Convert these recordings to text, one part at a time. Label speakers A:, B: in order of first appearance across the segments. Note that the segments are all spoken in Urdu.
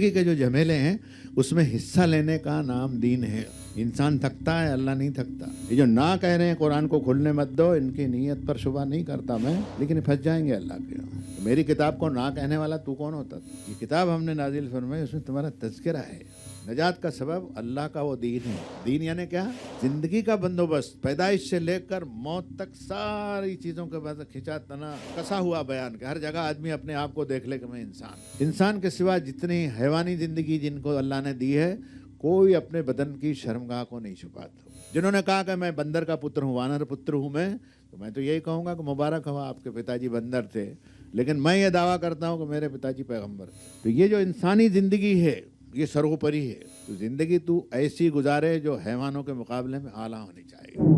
A: زندگی کے جو جھمیلے ہیں اس میں حصہ لینے کا نام دین ہے. انسان تھکتا ہے، اللہ نہیں تھکتا. یہ جو نہ کہہ رہے ہیں قرآن کو کھلنے مت دو، ان کی نیت پر شبہ نہیں کرتا میں، لیکن پھنس جائیں گے اللہ کے. میری کتاب کو نہ کہنے والا تو کون ہوتا؟ یہ کتاب ہم نے نازل فرمائی، اس میں تمہارا تذکرہ ہے. نجات کا سبب اللہ کا وہ دین ہے. دین یعنی کیا؟ زندگی کا بندوبست، پیدائش سے لے کر موت تک ساری چیزوں کے بعد کھینچا تنا کسا ہوا بیان کہ ہر جگہ آدمی اپنے آپ کو دیکھ لے کہ میں انسان کے سوا جتنی حیوانی زندگی جن کو اللہ نے دی ہے، کوئی اپنے بدن کی شرمگاہ کو نہیں چھپاتا. جنہوں نے کہا کہ میں بندر کا پتر ہوں، وانر پتر ہوں تو میں تو یہی کہوں گا کہ مبارک ہوا، آپ کے پتا جی بندر تھے، لیکن میں یہ دعویٰ کرتا ہوں کہ میرے پتا جی پیغمبر تھے. تو یہ جو انسانی زندگی ہے یہ سروپری ہے. تو زندگی تو ایسی گزارے جو حیوانوں کے مقابلے میں اعلیٰ ہونی چاہیے.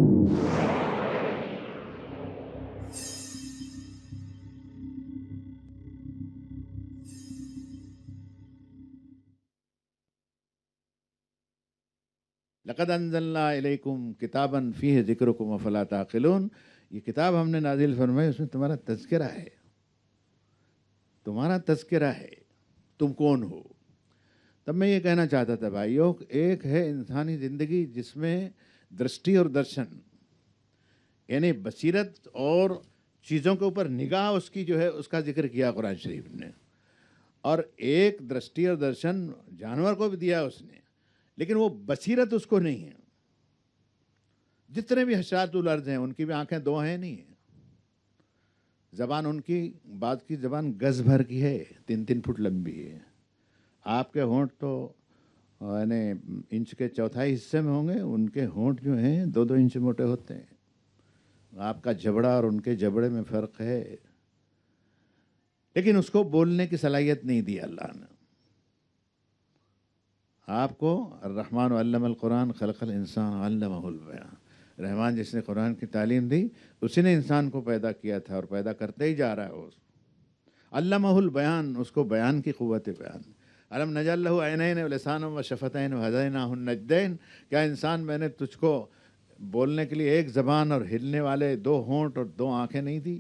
A: لقد انزلنا الیکم کتابا فیہ ذکرکم افلا تعقلون. یہ کتاب ہم نے نازل فرمائی، اس میں تمہارا تذکرہ ہے. تمہارا تذکرہ ہے، تم کون ہو. تب میں یہ کہنا چاہتا تھا بھائیو، ایک ہے انسانی زندگی جس میں درشٹی اور درشن یعنی بصیرت اور چیزوں کے اوپر نگاہ اس کی جو ہے اس کا ذکر کیا قرآن شریف نے. اور ایک درشٹی اور درشن جانور کو بھی دیا اس نے، لیکن وہ بصیرت اس کو نہیں ہے. جتنے بھی حشرات الارض ہیں ان کی بھی آنکھیں دو ہیں نہیں ہیں. زبان ان کی، بعض کی زبان گز بھر کی ہے، 3 فٹ لمبی ہے. آپ کے ہونٹ تو یعنی انچ کے چوتھائی حصے میں ہوں گے، ان کے ہونٹ جو ہیں 2 انچ موٹے ہوتے ہیں. آپ کا جبڑا اور ان کے جبڑے میں فرق ہے، لیکن اس کو بولنے کی صلاحیت نہیں دی اللہ نے. آپ کو الرحمن علم القرآن خلق الانسان علمہ البیان. رحمان جس نے قرآن کی تعلیم دی اسی نے انسان کو پیدا کیا تھا اور پیدا کرتے ہی جا رہا ہے. علمہ البیان، اس کو بیان کی قوت بیان. علم نجعل لہ عینین ولسانا وشفتین وہدیناہ النجدین. کیا انسان میں نے تجھ کو بولنے کے لیے ایک زبان اور ہلنے والے 2 ہونٹ اور 2 آنکھیں نہیں دی؟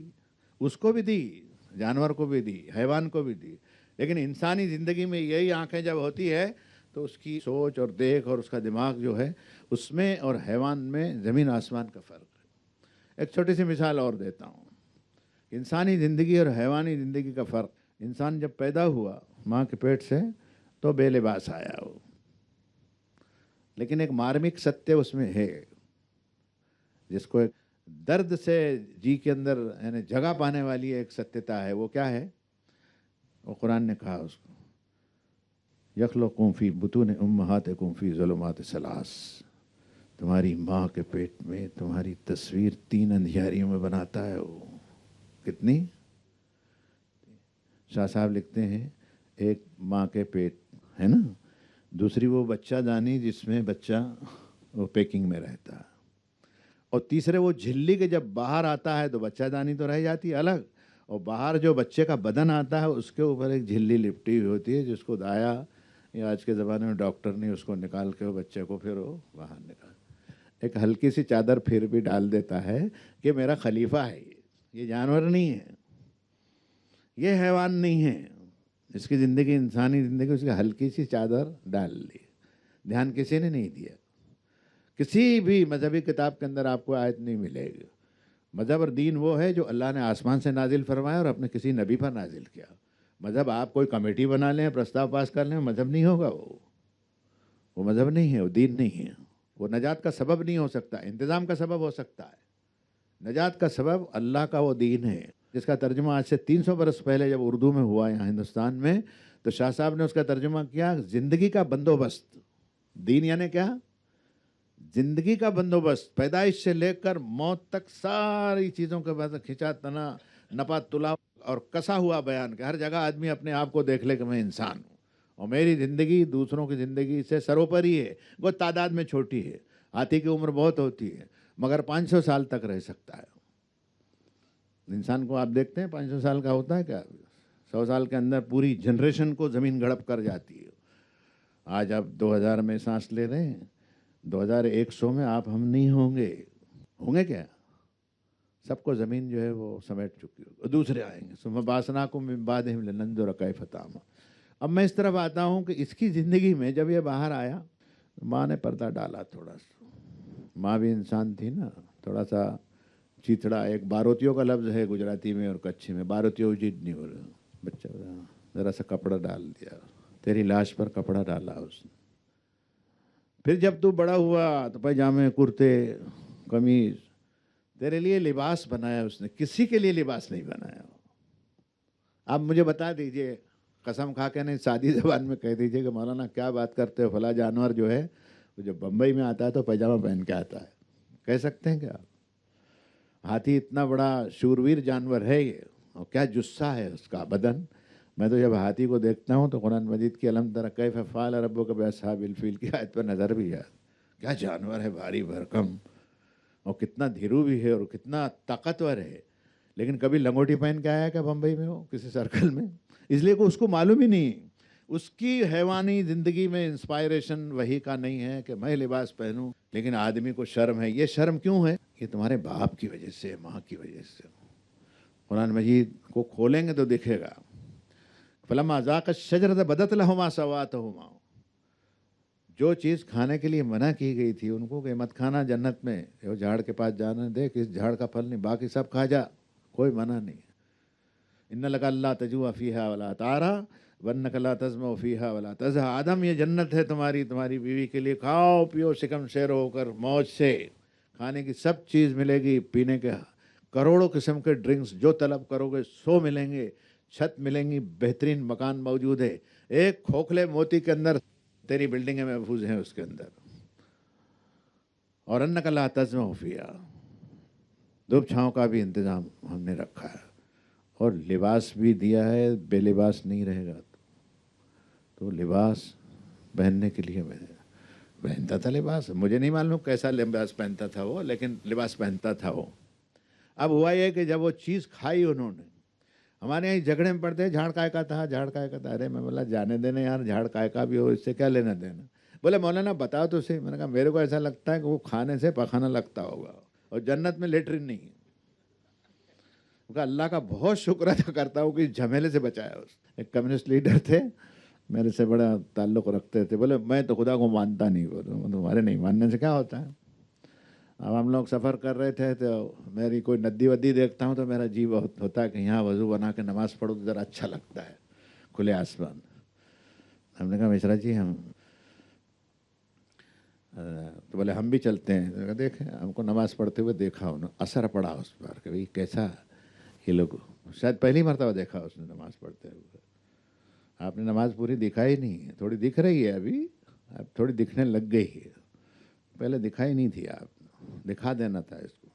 A: اس کو بھی دی، جانور کو بھی دی، حیوان کو بھی دی. لیکن انسانی زندگی میں یہی آنکھیں جب ہوتی ہے تو اس کی سوچ اور دیکھ اور اس کا دماغ جو ہے اس میں اور حیوان میں زمین آسمان کا فرق ہے. ایک چھوٹی سی مثال اور دیتا ہوں. انسانی زندگی اور حیوانی زندگی کا فرق. انسان جب پیدا ہوا ماں کے پیٹ سے تو بے لباس آیا ہو، لیکن ایک مارمک ستیہ اس میں ہے جس کو ایک درد سے جی کے اندر یعنی جگہ پانے والی ایک ستیہتا ہے. وہ کیا ہے؟ وہ قرآن نے کہا اس کو یخلقکم فی بطون امہاتکم فی ظلمات ثلاث. تمہاری ماں کے پیٹ میں تمہاری تصویر 3 اندھیاریوں میں بناتا ہے. وہ کتنی؟ شاہ صاحب لکھتے ہیں ایک ماں کے پیٹ ہے نا، دوسری وہ بچہ دانی جس میں بچہ وہ پیکنگ میں رہتا ہے، اور تیسرے وہ جھلی کے جب باہر آتا ہے تو بچہ دانی تو رہ جاتی ہے الگ، اور باہر جو بچے کا بدن آتا ہے اس کے اوپر ایک جھلی لپٹی ہوئی ہوتی ہے جس کو دایا یا آج کے زمانے میں ڈاکٹر نے اس کو نکال کے وہ بچے کو پھر وہ باہر نکال ایک ہلکی سی چادر پھر بھی ڈال دیتا ہے کہ میرا خلیفہ ہے. یہ جانور نہیں ہے، یہ حیوان نہیں ہے. اس کی زندگی انسانی زندگی اس کی ہلکی سی چادر ڈال لی. دھیان کسی نے نہیں دیا. کسی بھی مذہبی کتاب کے اندر آپ کو آیت نہیں ملے گی. مذہب اور دین وہ ہے جو اللہ نے آسمان سے نازل فرمایا اور اپنے کسی نبی پر نازل کیا. مذہب آپ کوئی کمیٹی بنا لیں، پرستاو پاس کر لیں، مذہب نہیں ہوگا. وہ مذہب نہیں ہے، وہ دین نہیں ہے. وہ نجات کا سبب نہیں ہو سکتا، انتظام کا سبب ہو سکتا ہے. نجات کا سبب اللہ کا وہ دین ہے جس کا ترجمہ آج سے 300 برس پہلے جب اردو میں ہوا یہاں ہندوستان میں تو شاہ صاحب نے اس کا ترجمہ کیا زندگی کا بندوبست. دین یعنی کیا؟ زندگی کا بندوبست، پیدائش سے لے کر موت تک ساری چیزوں کے بعد کھینچا تنا نپا تلا اور کسا ہوا بیان کہ ہر جگہ آدمی اپنے آپ کو دیکھ لے کہ میں انسان ہوں اور میری زندگی دوسروں کی زندگی سے سروپری ہے. وہ تعداد میں چھوٹی ہے. ہاتھی کی عمر بہت ہوتی ہے مگر 500 سال تک رہ سکتا ہے. انسان کو آپ دیکھتے ہیں 500 سال کا ہوتا ہے کیا؟ 100 سال کے اندر پوری جنریشن کو زمین گڑپ کر جاتی ہے. آج آپ 2000 میں سانس لے رہے ہیں، 2100 میں آپ ہم نہیں ہوں گے. ہوں گے کیا؟ سب کو زمین جو ہے وہ سمیٹ چکی ہوگی، دوسرے آئیں گے. ثم بعثناکم من بعدہم لننظر کیف تعملون. اب میں اس طرف آتا ہوں کہ اس کی زندگی میں جب یہ باہر آیا ماں نے پردہ ڈالا تھوڑا سا. ماں بھی انسان تھی نا, تھوڑا سا چیتڑا, ایک باروتیوں کا لفظ ہے گجراتی میں اور کچھی میں, باروتیوں جیت نہیں ہو رہا, بچہ ذرا سا کپڑا ڈال دیا, تیری لاش پر کپڑا ڈالا اس نے. پھر جب تو بڑا ہوا تو پائجامے کرتے قمیض, تیرے لیے لباس بنایا اس نے, کسی کے لیے لباس نہیں بنایا. آپ مجھے بتا دیجئے, قسم کھا کے نہیں سادی زبان میں کہہ دیجئے کہ مولانا کیا بات کرتے ہو, فلاں جانور جو ہے وہ جب بمبئی میں آتا ہے تو پائجامہ پہن کے آتا ہے, کہہ سکتے ہیں کیا؟ ہاتھی اتنا بڑا شورویر جانور ہے یہ, اور کیا جسہ ہے اس کا بدن. میں تو جب ہاتھی کو دیکھتا ہوں تو قرآن مجید کی الم تر کیف فعل ربک باصحاب الفیل کی آیت پر نظر بھی ہے. کیا جانور ہے, بھاری بھرکم, اور کتنا دھیرو بھی ہے اور کتنا طاقتور ہے. لیکن کبھی لنگوٹی پہن کے آیا کیا بمبئی میں, ہو کسی سرکل میں؟ اس لیے کہ اس کو معلوم ہی نہیں, اس کی حیوانی زندگی میں انسپائریشن وہی کا نہیں ہے کہ میں لباس پہنوں. لیکن آدمی کو شرم ہے. یہ شرم کیوں ہے؟ یہ تمہارے باپ کی وجہ سے, ماں کی وجہ سے. قرآن مجید کو کھولیں گے تو دکھے گا, فلما ذاق الشجرۃ بدت لہما سوآتہما, جو چیز کھانے کے لیے منع کی گئی تھی ان کو کہ مت کھانا جنت میں, وہ جھاڑ کے پاس جانا, دیکھ اس جھاڑ کا پھل نہیں, باقی سب کھا جا, کوئی منع نہیں. ان لک اللہ تجوع فیہا ولا تعریٰ وانک لا تظمأ فیہا ولا تضحیٰ. آدم یہ جنت ہے تمہاری بیوی کے لیے, کھاؤ پیو شکم شیر ہو کر موج سے, کھانے کی سب چیز ملے گی, پینے کے کروڑوں قسم کے ڈرنکس جو طلب کرو گے سو ملیں گے, چھت ملیں گی, بہترین مکان موجود ہے, ایک کھوکھلے موتی کے اندر تیری بلڈنگیں محفوظ ہیں اس کے اندر. اور انک لا تظمأ فیہا, دھوپ چھاؤں کا بھی انتظام ہم نے رکھا ہے, اور لباس بھی دیا ہے, بے لباس نہیں رہے گا. تو لباس پہننے کے لیے میں پہنتا تھا لباس, مجھے نہیں معلوم کیسا لباس پہنتا تھا وہ, لیکن لباس پہنتا تھا وہ. اب ہوا یہ کہ جب وہ چیز کھائی انہوں نے, ہمارے یہاں جھگڑے میں پڑتے ہیں جھاڑ کائے کا تھا, جھاڑ کائے کا تھا. ارے میں بولا جانے دینے یار, جھاڑ کائے کا بھی ہو, اس سے کیا لینا دینا. بولے مولانا بتاؤ تو صحیح. میں نے کہا میرے کو ایسا لگتا ہے کہ وہ کھانے سے پخانا لگتا ہوگا, اور جنت میں لیٹرین نہیں ہے. اللہ کا بہت شکر ادا کرتا ہوں کہ اس جھمیلے سے بچایا. ایک کمیونسٹ لیڈر تھے, میرے سے بڑا تعلق رکھتے تھے. بولے میں تو خدا کو مانتا نہیں. بولے تمہارے نہیں ماننے سے کیا ہوتا ہے. اب ہم لوگ سفر کر رہے تھے تو میری کوئی ندی ودی دیکھتا ہوں تو میرا جی بہت ہوتا ہے کہ یہاں وضو بنا کے نماز پڑھو تو ذرا اچھا لگتا ہے, کھلے آسمان. ہم نے کہا مشرا جی ہم, تو بولے ہم بھی چلتے ہیں. دیکھیں ہم کو نماز پڑھتے ہوئے دیکھا, انہوں اثر پڑا اس پر کہ بھائی کیسا یہ لوگ, شاید پہلی مرتبہ دیکھا اس نے نماز پڑھتے ہوئے. آپ نے نماز پوری دکھائی نہیں ہے, تھوڑی دکھ رہی ہے ابھی, اب تھوڑی دکھنے لگ گئی ہے, پہلے دکھائی نہیں تھی. آپ دکھا دینا تھا اس کو.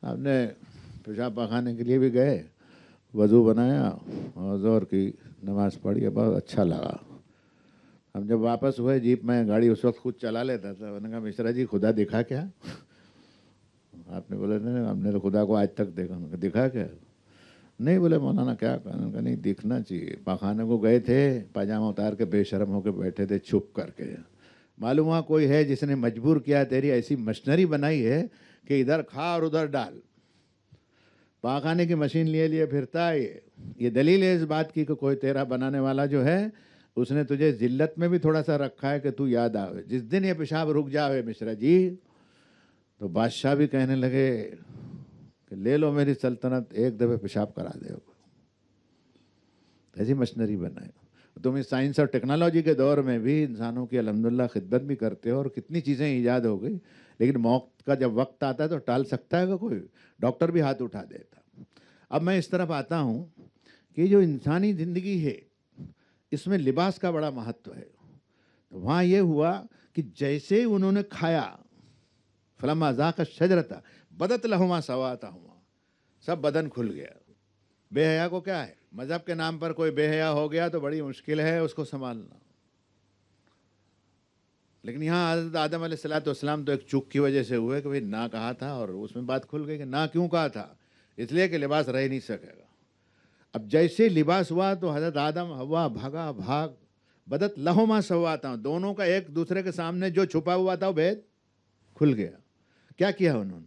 A: آپ نے پیشاب پخانے کے لیے بھی گئے, وضو بنایا اور ظہر کی نماز پڑھی, بہت اچھا لگا. ہم جب واپس ہوئے جیپ میں, گاڑی اس وقت خود چلا لیتا تھا, میں نے کہا مشرا جی خدا دکھا کیا؟ آپ نے بولے نہیں ہم نے تو خدا کو آج تک دیکھا. میں نے دکھا کیا؟ نہیں. بولے مولانا کیا کہا؟ نہیں دیکھنا چاہیے. پخانے کو گئے تھے, پاجامہ اتار کے بے شرم ہو کے بیٹھے تھے چھپ کر کے. معلوم ہوا کوئی ہے جس نے مجبور کیا, تیری ایسی مشنری بنائی ہے کہ ادھر کھا اور ادھر ڈال. پخانے کی مشین لیے پھرتا ہے. یہ دلیل ہے اس بات کی کہ کوئی تیرا بنانے والا جو ہے اس نے تجھے ذلت میں بھی تھوڑا سا رکھا ہے کہ تو یاد آوے. جس دن یہ پیشاب رک جاوے مشرا جی, تو بادشاہ بھی کہنے لگے کہ لے لو میری سلطنت, ایک دفعہ پیشاب کرا دے. ایسی مشنری بنائے. تم اس سائنس اور ٹیکنالوجی کے دور میں بھی انسانوں کی الحمدللہ خدمت بھی کرتے ہو, اور کتنی چیزیں ایجاد ہو گئی, لیکن موت کا جب وقت آتا ہے تو ٹال سکتا ہے کہ کوئی ڈاکٹر بھی ہاتھ اٹھا دیتا. اب میں اس طرف آتا ہوں کہ جو انسانی زندگی ہے اس میں لباس کا بڑا مہتو ہے. تو وہاں یہ ہوا کہ جیسے انہوں نے کھایا, فلما ذاق الشجرۃ بدت لہما سوآتہما, سب بدن کھل گیا. بے حیا کو کیا ہے, مذہب کے نام پر کوئی بے حیا ہو گیا تو بڑی مشکل ہے اس کو سنبھالنا. لیکن یہاں حضرت آدم علیہ الصلوۃ والسلام تو ایک چوک کی وجہ سے ہوئے کہ بھئی نہ کہا تھا, اور اس میں بات کھل گئی کہ نہ کیوں کہا تھا, اس لیے کہ لباس رہ نہیں سکے گا. اب جیسے لباس ہوا تو حضرت آدم حوا بھاگا بھاگ, بدت لہما سوآتہما, دونوں کا ایک دوسرے کے سامنے جو چھپا ہوا تھا وہ بھید کھل گیا. کیا کیا انہوں نے؟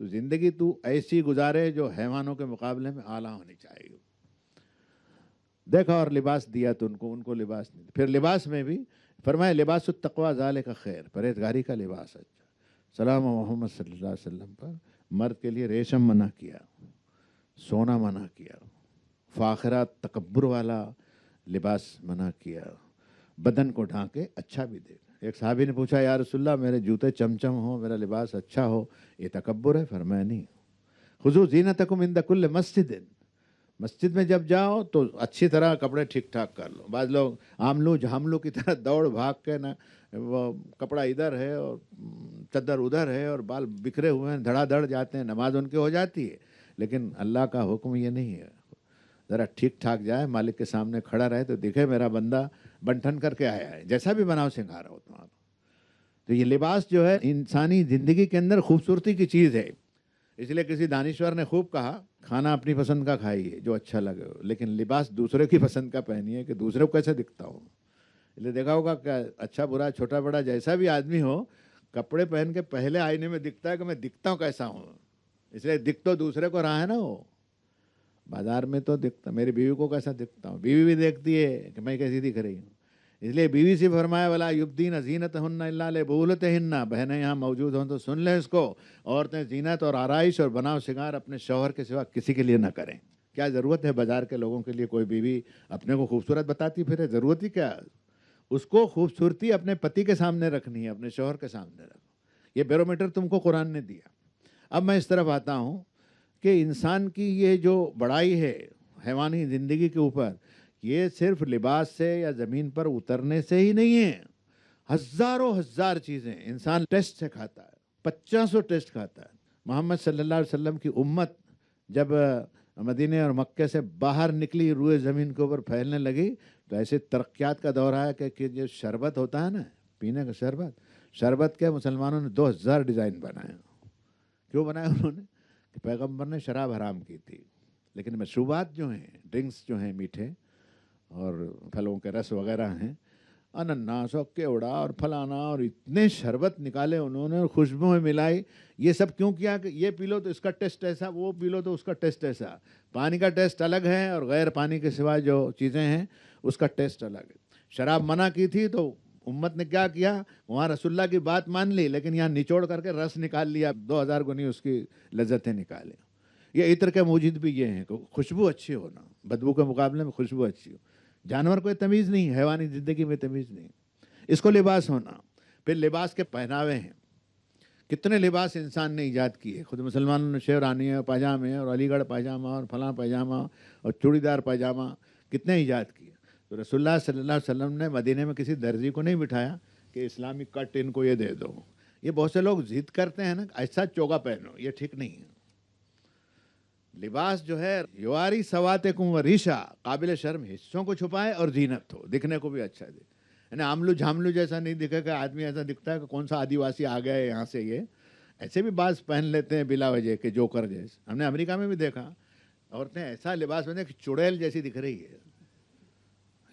A: تو زندگی تو ایسی گزارے جو حیوانوں کے مقابلے میں اعلیٰ ہونی چاہیے. دیکھا اور لباس دیا تو ان کو لباس نہیں. پھر لباس میں بھی فرمایا لباس التقویٰ ذالک خیر، پرہیزگاری کا لباس اچھا. سلام محمد صلی اللہ علیہ وسلم پر مرد کے لیے ریشم منع کیا، سونا منع کیا، فاخرہ تکبر والا لباس منع کیا، بدن کو ڈھانکے اچھا بھی دے. ایک صحابی نے پوچھا یا رسول اللہ میرے جوتے چمچم ہو، میرا لباس اچھا ہو، یہ تکبر ہے؟ فرمایا نہیں. خذوا زینتکم عند کل مسجد، مسجد میں جب جاؤ تو اچھی طرح کپڑے ٹھیک ٹھاک کر لو. بعض لوگ عاملو جھاملو کی طرح دوڑ بھاگ کے نا، وہ کپڑا ادھر ہے اور چادر ادھر ہے اور بال بکھرے ہوئے ہیں، دھڑا دھڑ جاتے ہیں، نماز ان کی ہو جاتی ہے. لیکن اللہ کا حکم یہ نہیں ہے. ذرا ٹھیک ٹھاک جائے، مالک کے سامنے کھڑا رہے تو دکھے میرا بندہ بنٹھن کر کے آیا ہے، جیسا بھی بناؤ سنگھارا ہو تمہارا. تو یہ لباس جو ہے انسانی زندگی کے اندر خوبصورتی کی چیز ہے. اس لیے کسی دانشور نے خوب کہا کھانا اپنی پسند کا کھائیے جو اچھا لگے ہو، لیکن لباس دوسرے کی پسند کا پہنیے کہ دوسرے کو کیسے دکھتا ہو. اس لیے دیکھا ہوگا کہ اچھا برا چھوٹا بڑا جیسا بھی آدمی ہو، کپڑے پہن کے پہلے آئینے میں دکھتا ہے کہ میں دکھتا ہوں کیسا ہوں. اس لیے دکھ تو دوسرے کو رہا ہے نا. وہ بازار میں تو دکھتا میری بیوی کو کیسا دکھتا ہوں، بیوی بھی دیکھتی ہے کہ میں کیسی دکھ رہی ہوں. اس لیے بیوی سے فرمایا ولا یبدین زینتہن الا لبعولتہن. بہنیں یہاں موجود ہوں تو سن لیں اس کو، عورتیں زینت اور آرائش اور بناؤ سنگار اپنے شوہر کے سوا کسی کے لیے نہ کریں. کیا ضرورت ہے بازار کے لوگوں کے لیے کوئی بیوی اپنے کو خوبصورت بتاتی پھرے؟ ضرورت ہی کیا؟ اس کو خوبصورتی اپنے پتی کے سامنے رکھنی ہے، اپنے شوہر کے سامنے رکھو. یہ بیرومیٹر تم کو قرآن نے دیا. اب میں اس طرف آتا ہوں کہ انسان کی یہ جو بڑائی ہے حیوانی زندگی کے اوپر، یہ صرف لباس سے یا زمین پر اترنے سے ہی نہیں ہے. ہزاروں ہزار چیزیں انسان ٹیسٹ سے کھاتا ہے، 500 ٹیسٹ کھاتا ہے. محمد صلی اللہ علیہ وسلم کی امت جب مدینے اور مکے سے باہر نکلی، روئے زمین کے اوپر پھیلنے لگی، تو ایسے ترقیات کا دور آیا کہ جو شربت ہوتا ہے نا، پینے کا شربت کے مسلمانوں نے 2000 ڈیزائن بنائے. کیوں بنائے انہوں نے؟ کہ پیغمبر نے شراب حرام کی تھی، لیکن مشروبات جو ہیں، ڈرنکس جو ہیں میٹھے اور پھلوں کے رس وغیرہ ہیں، انناس اور کیوڑا اور پھلانا، اور اتنے شربت نکالے انہوں نے، خوشبو میں ملائی. یہ سب کیوں کیا کہ یہ پی لو تو اس کا ٹیسٹ ایسا، وہ پی لو تو اس کا ٹیسٹ ایسا. پانی کا ٹیسٹ الگ ہے اور غیر پانی کے سوا جو چیزیں ہیں اس کا ٹیسٹ الگ ہے. شراب منع کی تھی تو امت نے کیا کیا؟ وہاں رسول اللہ کی بات مان لی، لیکن یہاں نچوڑ کر کے رس نکال لیا، 2000 گنی اس کی لذتیں نکالیں. یہ عطر کے موجود بھی یہ ہیں کہ خوشبو اچھی ہونا، بدبو کے مقابلے میں خوشبو اچھی ہو. جانور کو تمیز نہیں، حیوانی زندگی میں تمیز نہیں. اس کو لباس ہونا. پھر لباس کے پہناوے ہیں، کتنے لباس انسان نے ایجاد کیے. خود مسلمانوں نے شیرانی اور پاجامے اور علی گڑھ پاجامہ اور فلاں پاجامہ اور چوڑی دار پاجامہ کتنے ایجاد کیے. تو رسول اللہ صلی اللہ علیہ وسلم نے مدینے میں کسی درزی کو نہیں بٹھایا کہ اسلامی کٹ ان کو یہ دے دو. یہ بہت سے لوگ ضد کرتے ہیں نا، ایسا چوگا پہنو، یہ ٹھیک نہیں ہے. لباس جو ہے یواری سواتکم و ریشا، قابل شرم حصوں کو چھپائے اور زینت ہو، دکھنے کو بھی اچھا دے. یعنی عاملو جھاملو جیسا نہیں دکھے کہ آدمی ایسا دکھتا ہے کہ کون سا آدیواسی آ گیا ہے یہاں سے. یہ ایسے بھی بعض پہن لیتے ہیں بلا وجہ کے جوکر جیسے. ہم نے امریکہ میں بھی دیکھا عورتیں ایسا لباس پہنے کہ چڑیل جیسی دکھ رہی ہے.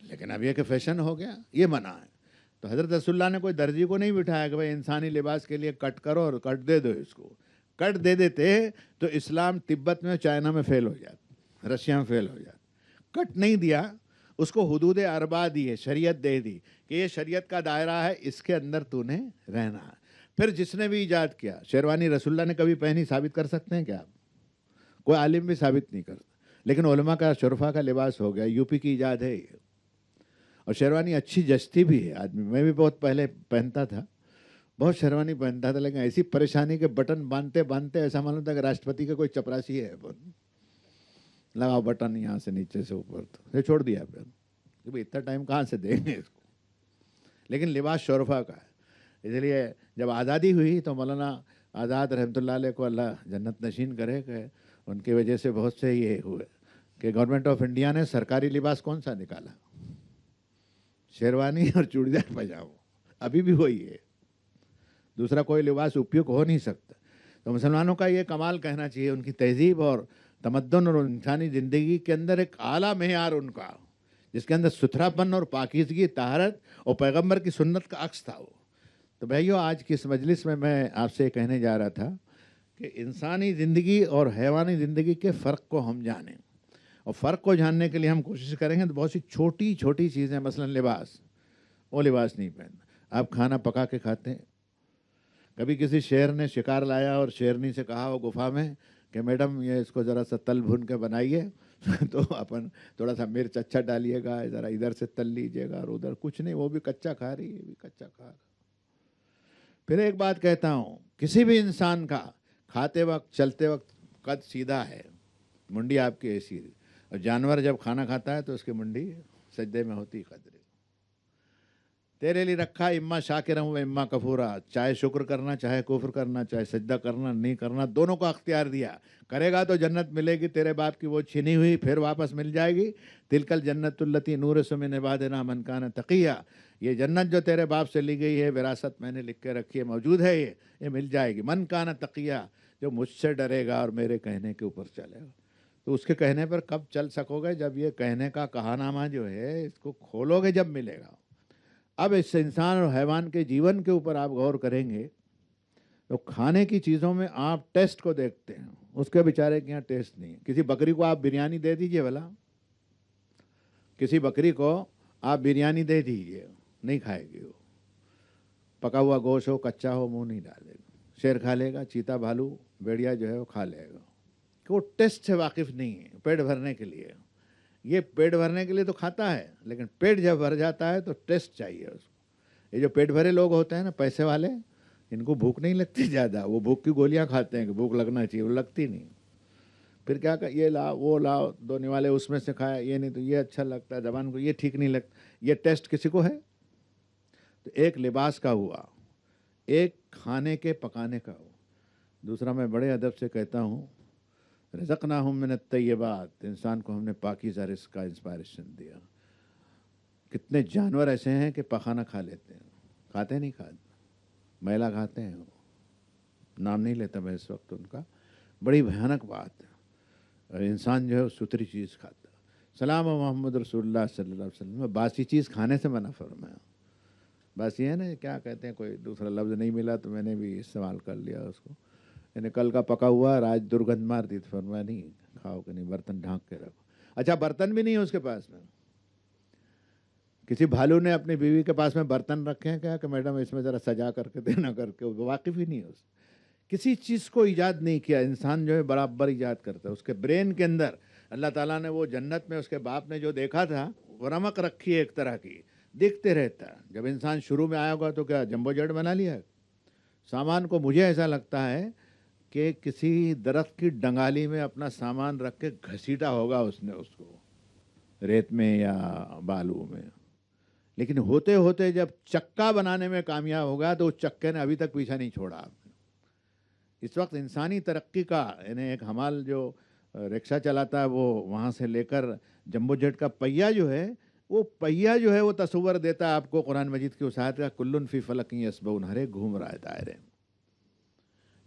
A: لیکن اب یہ کہ فیشن ہو گیا، یہ منع ہے. تو حضرت رسول اللہ نے کوئی درزی کو نہیں بٹھایا کہ بھائی انسانی لباس کے لیے کٹ کرو اور کٹ دے دو. اس کو کٹ دے دیتے تو اسلام تبت میں، چائنا میں فیل ہو جاتا، رشیا میں فیل ہو جاتا. کٹ نہیں دیا، اس کو حدود اربع دی ہے، شریعت دے دی کہ یہ شریعت کا دائرہ ہے، اس کے اندر تو نے رہنا ہے. پھر جس نے بھی ایجاد کیا، شیروانی رسول اللہ نے کبھی پہنی ثابت کر سکتے ہیں کیا آپ؟ کوئی عالم بھی ثابت نہیں کرتا. لیکن علماء کا شرفا کا لباس ہو گیا، یو پی کی ایجاد ہے یہ. اور شیروانی اچھی جچتی بھی ہے آدمی. میں بھی بہت پہلے پہنتا تھا، بہت شیروانی پہنتا تھا، لیکن ایسی پریشانی کے بٹن باندھتے باندھتے ایسا معلوم تھا کہ راشٹرپتی کا کوئی چپراسی ہے. لگاؤ بٹن یہاں سے نیچے سے اوپر، تو چھوڑ دیا. پھر کہ بھائی اتنا ٹائم کہاں سے دیں گے اس کو. لیکن لباس شرفا کا ہے. اس لیے جب آزادی ہوئی تو مولانا آزاد رحمۃ اللہ علیہ کو اللہ جنت نشین کرے کہ ان کی وجہ سے بہت سے یہ ہوئے کہ گورنمنٹ آف انڈیا نے سرکاری لباس کون سا نکالا؟ شیروانی اور چوڑی دار پاجامہ. ابھی بھی وہی ہے، دوسرا کوئی لباس اپیوگ ہو نہیں سکتا. تو مسلمانوں کا یہ کمال کہنا چاہیے، ان کی تہذیب اور تمدن اور انسانی زندگی کے اندر ایک اعلیٰ معیار ان کا، جس کے اندر ستھراپن اور پاکیزگی، طہارت اور پیغمبر کی سنت کا عکس تھا وہ. تو بھائیو، آج کی اس مجلس میں آپ سے کہنے جا رہا تھا کہ انسانی زندگی اور حیوانی زندگی کے فرق کو ہم جانیں، اور فرق کو جاننے کے لیے ہم کوشش کریں گے تو بہت سی چھوٹی چھوٹی چیزیں، مثلا لباس، وہ لباس نہیں پہننا۔ آپ کھانا پکا کے کھاتے ہیں، کبھی کسی شیر نے شکار لایا اور شیرنی سے کہا وہ گفا میں کہ میڈم یہ اس کو ذرا سا تل بھن کے بنائیے تو اپن تھوڑا سا مرچ اچھا ڈالیے گا، ذرا ادھر سے تل لیجیے گا، اور ادھر کچھ نہیں، وہ بھی کچا کھا رہی ہے، یہ بھی کچا کھا رہا۔ پھر ایک بات کہتا ہوں، کسی بھی انسان کا کھاتے وقت چلتے وقت قد سیدھا ہے، منڈی آپ کی ایسی ہے، اور جانور جب کھانا کھاتا ہے تو اس کی منڈی سجدے میں ہوتی قدرے۔ تیرے لیے رکھا اما شاکرا و اما کفورا، چاہے شکر کرنا، چاہے کفر کرنا، چاہے سجدہ کرنا نہیں کرنا، دونوں کو اختیار دیا۔ کرے گا تو جنت ملے گی، تیرے باپ کی وہ چھینی ہوئی پھر واپس مل جائے گی۔ تلکل جنت التی نورث من عبادنا من کان تقیا، یہ جنت جو تیرے باپ سے لی گئی ہے وراثت میں نے لکھ کے رکھی ہے، موجود ہے، یہ مل جائے گی۔ من کان تقیا، جو مجھ سے ڈرے گا اور میرے کہنے کے اوپر چلے گا۔ تو اس کے کہنے پر کب چل سکو گے؟ جب یہ کہنے کا کہانامہ جو ہے اس کو کھولو گے، جب ملے گا۔ اب اس انسان اور حیوان کے جیون کے اوپر آپ غور کریں گے تو کھانے کی چیزوں میں آپ ٹیسٹ کو دیکھتے ہیں، اس کے بیچارے کے یہاں ٹیسٹ نہیں ہے۔ کسی بکری کو آپ بریانی دے دیجئے، بھلا کسی بکری کو آپ بریانی دے دیجئے، نہیں کھائے گی وہ، پکا ہوا گوشت ہو کچا ہو منہ نہیں ڈالے گا۔ شیر کھا لے گا، چیتا بھالو بیڑیا جو ہے وہ کھا لے گا، کہ وہ ٹیسٹ سے واقف نہیں ہے۔ پیٹ بھرنے کے لیے، یہ پیٹ بھرنے کے لیے تو کھاتا ہے، لیکن پیٹ جب بھر جاتا ہے تو ٹیسٹ چاہیے اس کو۔ یہ جو پیٹ بھرے لوگ ہوتے ہیں نا، پیسے والے، ان کو بھوک نہیں لگتی زیادہ، وہ بھوک کی گولیاں کھاتے ہیں کہ بھوک لگنا چاہیے، وہ لگتی نہیں۔ پھر کیا کہ یہ لاؤ وہ لاؤ، دھونے والے اس میں سے کھایا، یہ نہیں تو یہ اچھا لگتا ہے، زبان کو یہ ٹھیک نہیں لگتا، یہ ٹیسٹ کسی کو ہے؟ تو ایک لباس کا ہوا، ایک کھانے کے پکانے کا ہوا، دوسرا میں بڑے ادب سے کہتا ہوں رزقناہم من الطیبات، انسان کو ہم نے پاکیزہ رزق کا انسپائریشن دیا۔ کتنے جانور ایسے ہیں کہ پخانا کھا لیتے ہیں، کھاتے نہیں، کھاتے میلا کھاتے ہیں، وہ نام نہیں لیتا میں اس وقت ان کا، بڑی بھیانک بات ہے۔ اور انسان جو ہے وہ ستھری چیز کھاتا ہے۔ سلام محمد رسول اللہ صلی اللہ علیہ وسلم، باسی چیز کھانے سے منع فرمایا۔ باسی ہے نا، کیا کہتے ہیں، کوئی دوسرا لفظ نہیں ملا تو میں نے بھی استعمال کر لیا اس کو، یعنی کل کا پکا ہوا آج درگندھ مار دی، تو فرمایا نہیں کھاؤ کہ نہیں، برتن ڈھانک کے رکھو۔ اچھا برتن بھی نہیں ہے اس کے پاس میں، کسی بھالو نے اپنی بیوی کے پاس میں برتن رکھے ہیں کیا کہ میڈم اس میں ذرا سجا کر کے دینا، کر کے واقف ہی نہیں ہے اس، کسی چیز کو ایجاد نہیں کیا۔ انسان جو ہے برابر ایجاد کرتا ہے، اس کے برین کے اندر اللہ تعالیٰ نے وہ جنت میں اس کے باپ نے جو دیکھا تھا وہ رمق رکھی ہے ایک طرح کی، دیکھتے رہتا ہے۔ جب انسان شروع میں آیا ہوگا تو کیا جمبو جیٹ بنا لیا ہے سامان کو؟ مجھے ایسا لگتا ہے کہ کسی درخت کی ڈنگالی میں اپنا سامان رکھ کے گھسیٹا ہوگا اس نے، اس کو ریت میں یا بالو میں، لیکن ہوتے ہوتے جب چکا بنانے میں کامیاب ہوگا تو اس چکے نے ابھی تک پیچھا نہیں چھوڑا۔ اس وقت انسانی ترقی کا، یعنی ایک حمال جو رکشہ چلاتا ہے وہ وہاں سے لے کر جمبو جیٹ کا پہیہ جو ہے، وہ پہیہ جو ہے وہ تصور دیتا ہے آپ کو قرآن مجید کی وسعت کا، کلن فی فلک یسبحون، ہر ایک گھوم رہا ہے دائرے میں،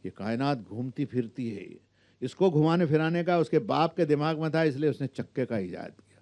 A: یہ کائنات گھومتی پھرتی ہے۔ اس کو گھمانے پھرانے کا اس کے باپ کے دماغ میں تھا، اس لیے اس نے چکے کا ایجاد کیا۔